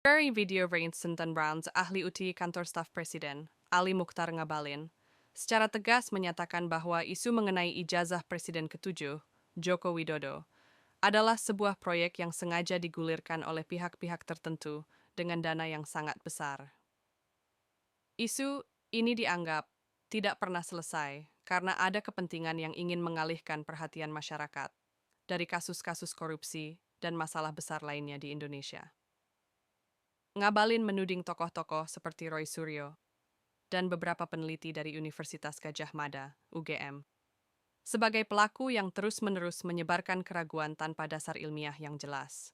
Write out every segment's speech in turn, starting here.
Very video Vincent dan Browns, ahli UTI Kantor Staf Presiden, Ali Mukhtar Ngabalin, secara tegas menyatakan bahwa isu mengenai ijazah Presiden ke-7, Joko Widodo, adalah sebuah proyek yang sengaja digulirkan oleh pihak-pihak tertentu dengan dana yang sangat besar. Isu ini dianggap tidak pernah selesai karena ada kepentingan yang ingin mengalihkan perhatian masyarakat dari kasus-kasus korupsi dan masalah besar lainnya di Indonesia. Ngabalin menuding tokoh-tokoh seperti Roy Suryo dan beberapa peneliti dari Universitas Gadjah Mada, UGM, sebagai pelaku yang terus-menerus menyebarkan keraguan tanpa dasar ilmiah yang jelas.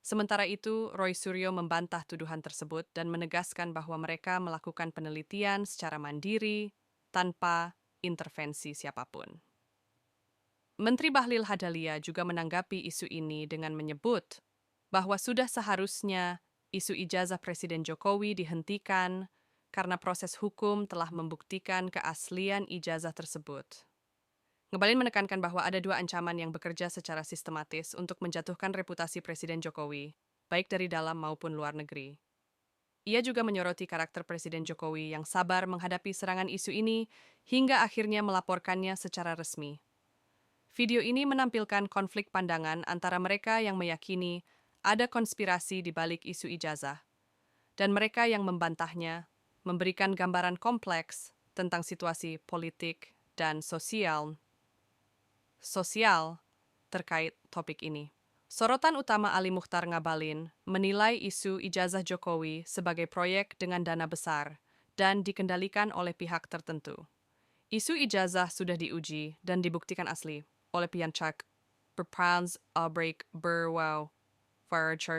Sementara itu, Roy Suryo membantah tuduhan tersebut dan menegaskan bahwa mereka melakukan penelitian secara mandiri tanpa intervensi siapapun. Menteri Bahlil Hadalia juga menanggapi isu ini dengan menyebut bahwa sudah seharusnya isu ijazah Presiden Jokowi dihentikan karena proses hukum telah membuktikan keaslian ijazah tersebut. Ngabalin menekankan bahwa ada dua ancaman yang bekerja secara sistematis untuk menjatuhkan reputasi Presiden Jokowi, baik dari dalam maupun luar negeri. Ia juga menyoroti karakter Presiden Jokowi yang sabar menghadapi serangan isu ini hingga akhirnya melaporkannya secara resmi. Video ini menampilkan konflik pandangan antara mereka yang meyakini ada konspirasi di balik isu ijazah, dan mereka yang membantahnya, memberikan gambaran kompleks tentang situasi politik dan sosial terkait topik ini. Sorotan utama Ali Mukhtar Ngabalin menilai isu ijazah Jokowi sebagai proyek dengan dana besar dan dikendalikan oleh pihak tertentu. Isu ijazah sudah diuji dan dibuktikan asli oleh pihak berprans break berwow Farchar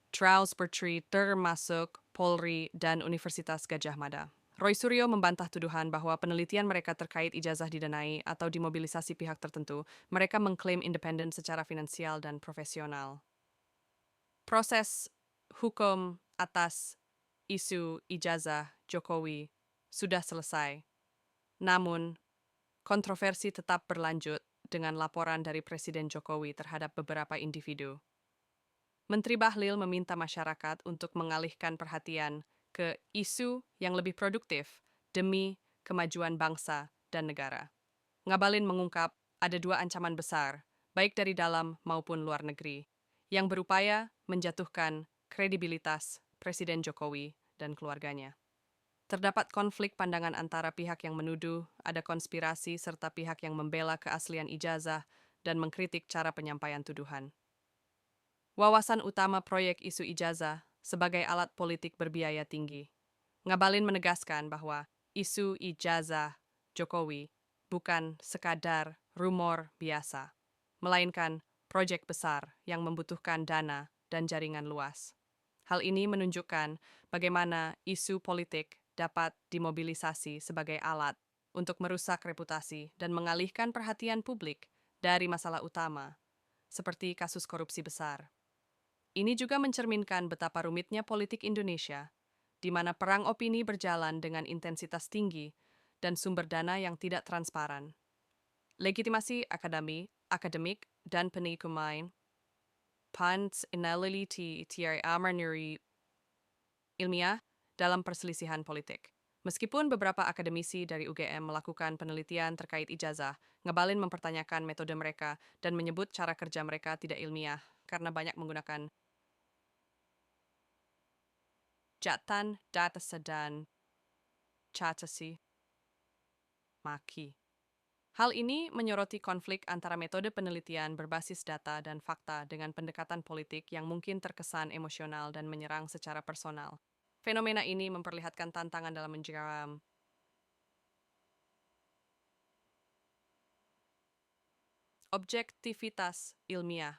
Traus Bertri termasuk Polri dan Universitas Gadjah Mada. Roy Suryo membantah tuduhan bahwa penelitian mereka terkait ijazah didanai atau dimobilisasi pihak tertentu. Mereka mengklaim independen secara finansial dan profesional. Proses hukum atas isu ijazah Jokowi sudah selesai. Namun, kontroversi tetap berlanjut dengan laporan dari Presiden Jokowi terhadap beberapa individu. Menteri Bahlil meminta masyarakat untuk mengalihkan perhatian ke isu yang lebih produktif demi kemajuan bangsa dan negara. Ngabalin mengungkap ada dua ancaman besar, baik dari dalam maupun luar negeri, yang berupaya menjatuhkan kredibilitas Presiden Jokowi dan keluarganya. Terdapat konflik pandangan antara pihak yang menuduh ada konspirasi serta pihak yang membela keaslian ijazah dan mengkritik cara penyampaian tuduhan. Wawasan utama proyek isu ijazah sebagai alat politik berbiaya tinggi. Ngabalin menegaskan bahwa isu ijazah Jokowi bukan sekadar rumor biasa, melainkan proyek besar yang membutuhkan dana dan jaringan luas. Hal ini menunjukkan bagaimana isu politik dapat dimobilisasi sebagai alat untuk merusak reputasi dan mengalihkan perhatian publik dari masalah utama, seperti kasus korupsi besar. Ini juga mencerminkan betapa rumitnya politik Indonesia, di mana perang opini berjalan dengan intensitas tinggi dan sumber dana yang tidak transparan. Legitimasi akademik dan penikumain, pans inaliliti tiari amanuri ilmiah dalam perselisihan politik. Meskipun beberapa akademisi dari UGM melakukan penelitian terkait ijazah, Ngabalin mempertanyakan metode mereka dan menyebut cara kerja mereka tidak ilmiah karena banyak menggunakan jatan data dan catasi maki. Hal ini menyoroti konflik antara metode penelitian berbasis data dan fakta dengan pendekatan politik yang mungkin terkesan emosional dan menyerang secara personal. Fenomena ini memperlihatkan tantangan dalam menjeram objektivitas ilmiah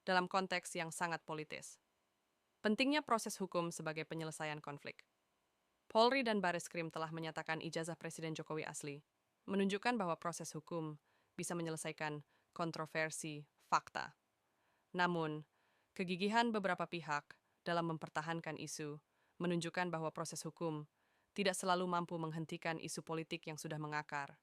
dalam konteks yang sangat politis. Pentingnya proses hukum sebagai penyelesaian konflik. Polri dan Bareskrim telah menyatakan ijazah Presiden Jokowi asli, menunjukkan bahwa proses hukum bisa menyelesaikan kontroversi fakta. Namun, kegigihan beberapa pihak dalam mempertahankan isu menunjukkan bahwa proses hukum tidak selalu mampu menghentikan isu politik yang sudah mengakar.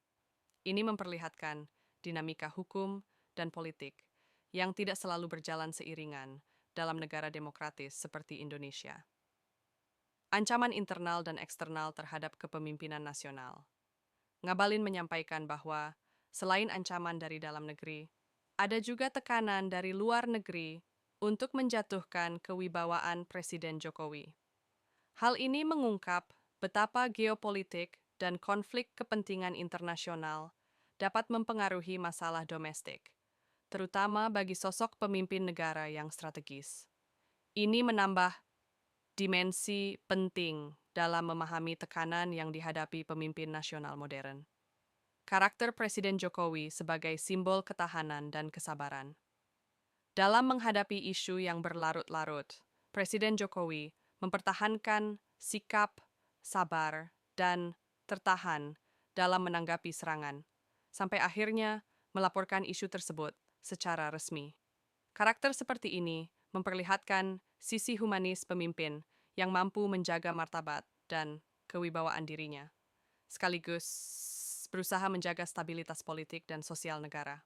Ini memperlihatkan dinamika hukum dan politik yang tidak selalu berjalan seiringan dalam negara demokratis seperti Indonesia. Ancaman internal dan eksternal terhadap kepemimpinan nasional. Ngabalin menyampaikan bahwa selain ancaman dari dalam negeri, ada juga tekanan dari luar negeri untuk menjatuhkan kewibawaan Presiden Jokowi. Hal ini mengungkap betapa geopolitik dan konflik kepentingan internasional dapat mempengaruhi masalah domestik, terutama bagi sosok pemimpin negara yang strategis. Ini menambah dimensi penting dalam memahami tekanan yang dihadapi pemimpin nasional modern. Karakter Presiden Jokowi sebagai simbol ketahanan dan kesabaran. Dalam menghadapi isu yang berlarut-larut, Presiden Jokowi mempertahankan sikap sabar dan tertahan dalam menanggapi serangan, sampai akhirnya melaporkan isu tersebut secara resmi. Karakter seperti ini memperlihatkan sisi humanis pemimpin yang mampu menjaga martabat dan kewibawaan dirinya, sekaligus berusaha menjaga stabilitas politik dan sosial negara.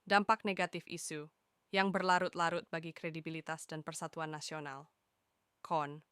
Dampak negatif isu yang berlarut-larut bagi kredibilitas dan persatuan nasional. Kon.